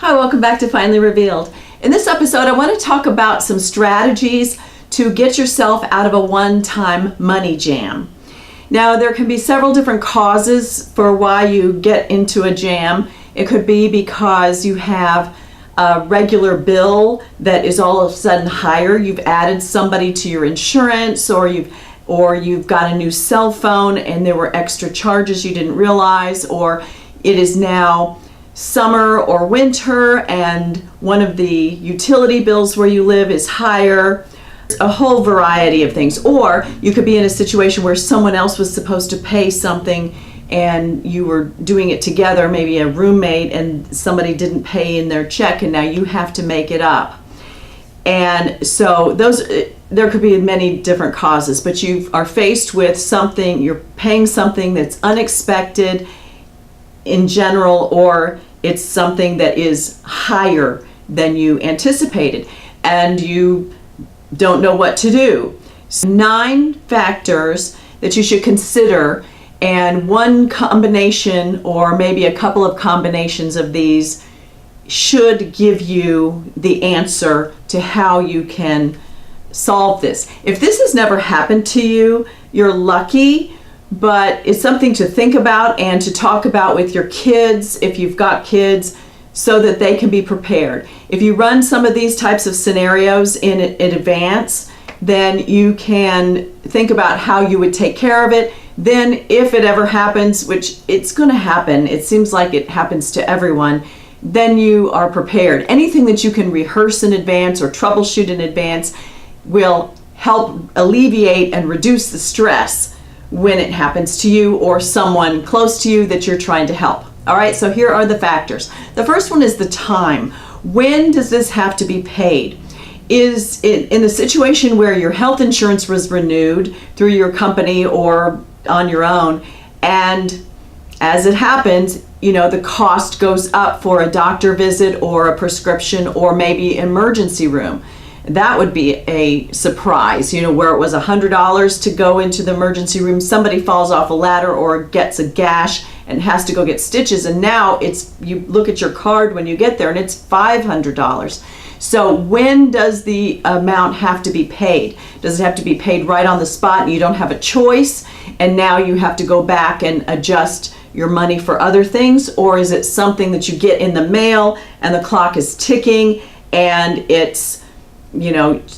Hi, welcome back to Finally Revealed. In this episode, I want to talk about some strategies to get yourself out of a one-time money jam. Now, there can be several different causes for why you get into a jam. It could be because you have a regular bill that is all of a sudden higher. You've added somebody to your insurance, or you've got a new cell phone and there were extra charges you didn't realize, or it is now summer or winter and one of the utility bills where you live is higher. A whole variety of things. Or you could be in a situation where someone else was supposed to pay something and you were doing it together, maybe a roommate, and somebody didn't pay in their check and now you have to make it up. And so there could be many different causes, but you are faced with something, you're paying something that's unexpected in general, or it's something that is higher than you anticipated and you don't know what to do. So 9 factors that you should consider, and one combination or maybe a couple of combinations of these should give you the answer to how you can solve this. If this has never happened to you, you're lucky. But it's something to think about and to talk about with your kids, if you've got kids, so that they can be prepared. If you run some of these types of scenarios in advance, then you can think about how you would take care of it. Then if it ever happens, which it's going to happen, it seems like it happens to everyone, then you are prepared. Anything that you can rehearse in advance or troubleshoot in advance will help alleviate and reduce the stress when it happens to you or someone close to you that you're trying to help. All right, so here are the factors. The first one is the time. When does this have to be paid? Is it in the situation where your health insurance was renewed through your company or on your own, and as it happens, the cost goes up for a doctor visit or a prescription or maybe emergency room. That would be a surprise, where it was $100 to go into the emergency room, somebody falls off a ladder or gets a gash and has to go get stitches, and now you look at your card when you get there and it's $500. So when does the amount have to be paid? Does it have to be paid right on the spot and you don't have a choice, and now you have to go back and adjust your money for other things? Or is it something that you get in the mail and the clock is ticking and it's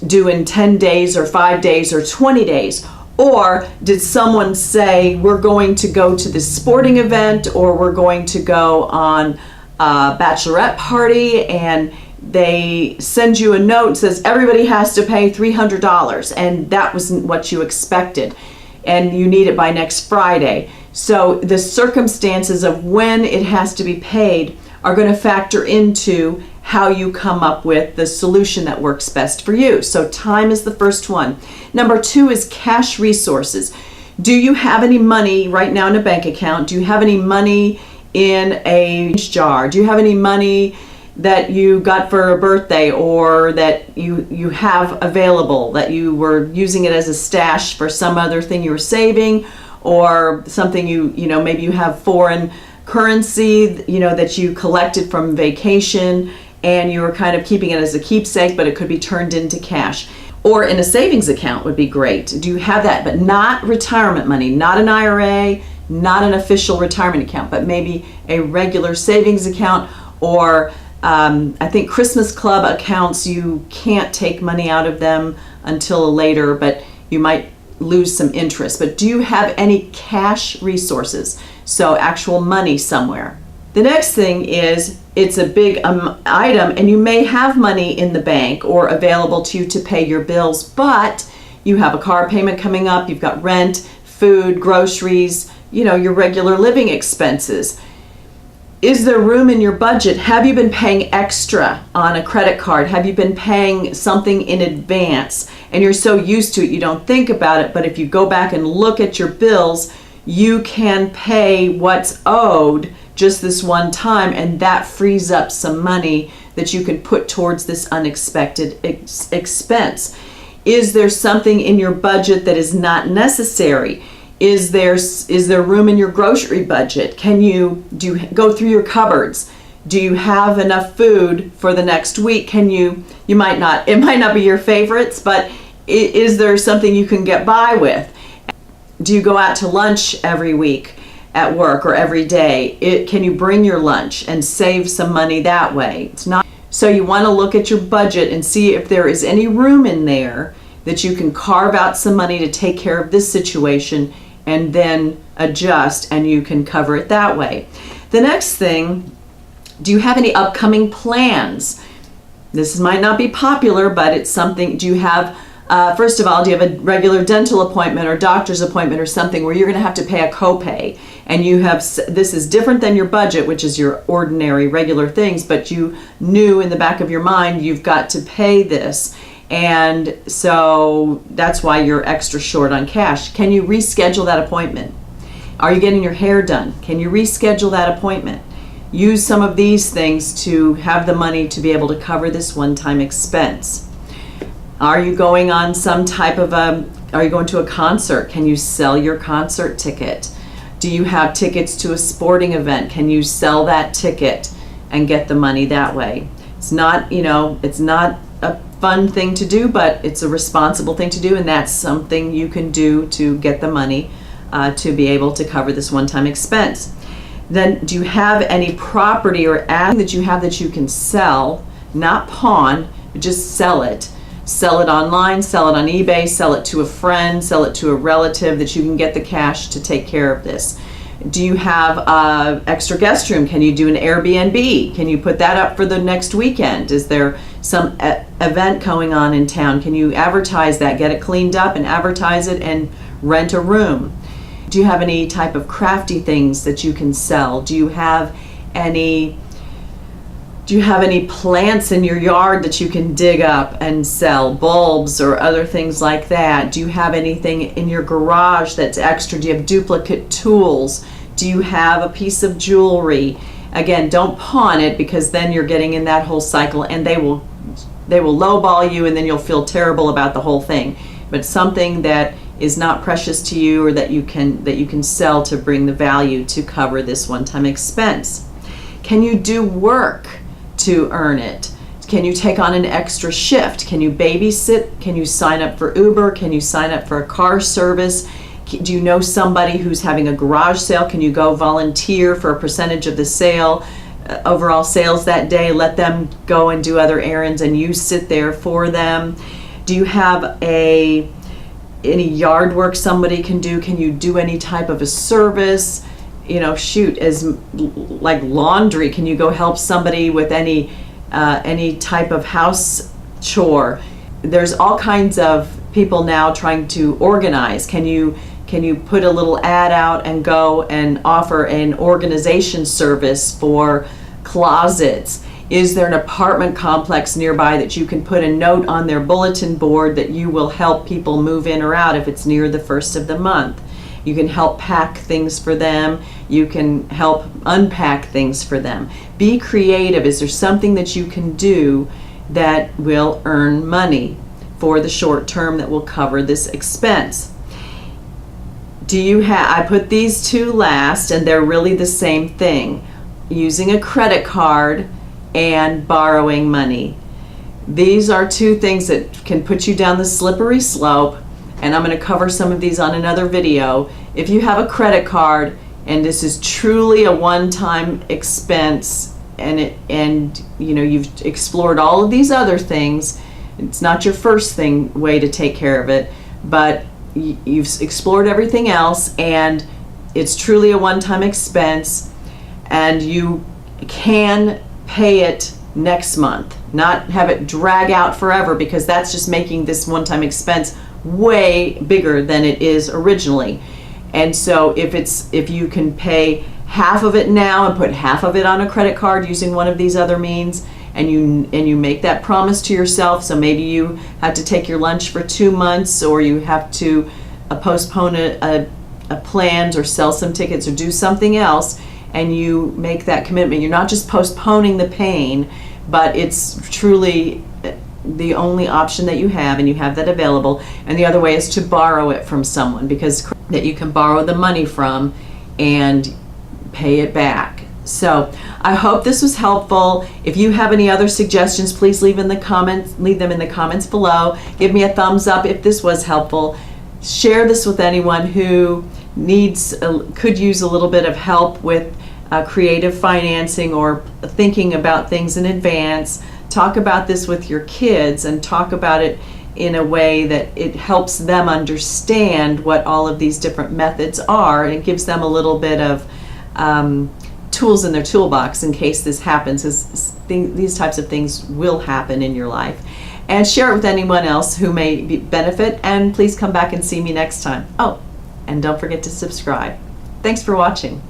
due in 10 days or 5 days or 20 days? Or did someone say, we're going to go to this sporting event, or we're going to go on a bachelorette party, and they send you a note that says everybody has to pay $300, and that wasn't what you expected, and you need it by next Friday. So the circumstances of when it has to be paid are going to factor into how you come up with the solution that works best for you. So time is the first one. Number 2 is cash resources. Do you have any money right now in a bank account? Do you have any money in a jar? Do you have any money that you got for a birthday, or that you have available, that you were using it as a stash for some other thing you were saving, or something maybe you have foreign currency that you collected from vacation and you were kind of keeping it as a keepsake, but it could be turned into cash. Or in a savings account would be great. Do you have that? But not retirement money, not an IRA, not an official retirement account, but maybe a regular savings account, or I think Christmas Club accounts, you can't take money out of them until later, but you might lose some interest. But do you have any cash resources? So actual money somewhere. The next thing is, it's a big item, and you may have money in the bank or available to you to pay your bills, but you have a car payment coming up, you've got rent, food, groceries, your regular living expenses. Is there room in your budget? Have you been paying extra on a credit card? Have you been paying something in advance and you're so used to it you don't think about it, but if you go back and look at your bills, you can pay what's owed just this one time, and that frees up some money that you can put towards this unexpected expense. Is there something in your budget that is not necessary? Is there room in your grocery budget? Can you go through your cupboards? Do you have enough food for the next week? You might not, it might not be your favorites, but is there something you can get by with? Do you go out to lunch every week at work or every day? Can you bring your lunch and save some money that way? It's not. So you want to look at your budget and see if there is any room in there that you can carve out some money to take care of this situation and then adjust, and you can cover it that way. The next thing, do you have any upcoming plans? This might not be popular, but it's something. Do you have, first of all, do you have a regular dental appointment or doctor's appointment or something where you're going to have to pay a copay? And you have, this is different than your budget, which is your ordinary regular things, but you knew in the back of your mind you've got to pay this. And so that's why you're extra short on cash. Can you reschedule that appointment? Are you getting your hair done? Can you reschedule that appointment? Use some of these things to have the money to be able to cover this one-time expense. Are you going on some type of are you going to a concert? Can you sell your concert ticket? Do you have tickets to a sporting event? Can you sell that ticket and get the money that way? It's not, it's not a fun thing to do, but it's a responsible thing to do, and that's something you can do to get the money to be able to cover this one-time expense. Then, do you have any property or asset that you have that you can sell, not pawn, but just sell it? Sell it online, sell it on eBay, sell it to a friend, sell it to a relative that you can get the cash to take care of this. Do you have extra guest room? Can you do an Airbnb? Can you put that up for the next weekend? Is there some event going on in town? Can you advertise that, get it cleaned up and advertise it and rent a room? Do you have any type of crafty things that you can sell? Do you have any plants in your yard that you can dig up and sell, bulbs or other things like that? Do you have anything in your garage that's extra? Do you have duplicate tools? Do you have a piece of jewelry? Again, don't pawn it, because then you're getting in that whole cycle and they will lowball you, and then you'll feel terrible about the whole thing. But something that is not precious to you, or that you can sell to bring the value to cover this one-time expense. Can you do work to earn it? Can you take on an extra shift? Can you babysit? Can you sign up for Uber? Can you sign up for a car service? Do you know somebody who's having a garage sale? Can you go volunteer for a percentage of the sale, overall sales that day? Let them go and do other errands and you sit there for them. Do you have any yard work somebody can do? Can you do any type of a service? As like laundry, can you go help somebody with any type of house chore? There's all kinds of people now trying to organize. Can you put a little ad out and go and offer an organization service for closets? Is there an apartment complex nearby that you can put a note on their bulletin board that you will help people move in or out if it's near the first of the month? You can help pack things for them. You can help unpack things for them. Be creative. Is there something that you can do that will earn money for the short term that will cover this expense? I put these two last, and they're really the same thing. Using a credit card and borrowing money. These are two things that can put you down the slippery slope, and I'm going to cover some of these on another video. If you have a credit card and this is truly a one-time expense, and you've explored all of these other things, it's not your first way to take care of it, but you've explored everything else and it's truly a one-time expense, and you can pay it next month, not have it drag out forever, because that's just making this one-time expense way bigger than it is originally. And so if you can pay half of it now and put half of it on a credit card using one of these other means, and you make that promise to yourself, so maybe you have to take your lunch for 2 months, or you have to postpone a plans or sell some tickets or do something else, and you make that commitment. You're not just postponing the pain, but it's truly the only option that you have, and you have that available. And the other way is to borrow it from someone, because that you can borrow the money from and pay it back. So I hope this was helpful. If you have any other suggestions, please leave them in the comments below. Give me a thumbs up if this was helpful. Share this with anyone who could use a little bit of help with creative financing or thinking about things in advance. Talk about this with your kids and talk about it in a way that it helps them understand what all of these different methods are, and it gives them a little bit of tools in their toolbox in case this happens, because these types of things will happen in your life. And share it with anyone else who may benefit, and please come back and see me next time. Oh, and don't forget to subscribe. Thanks for watching.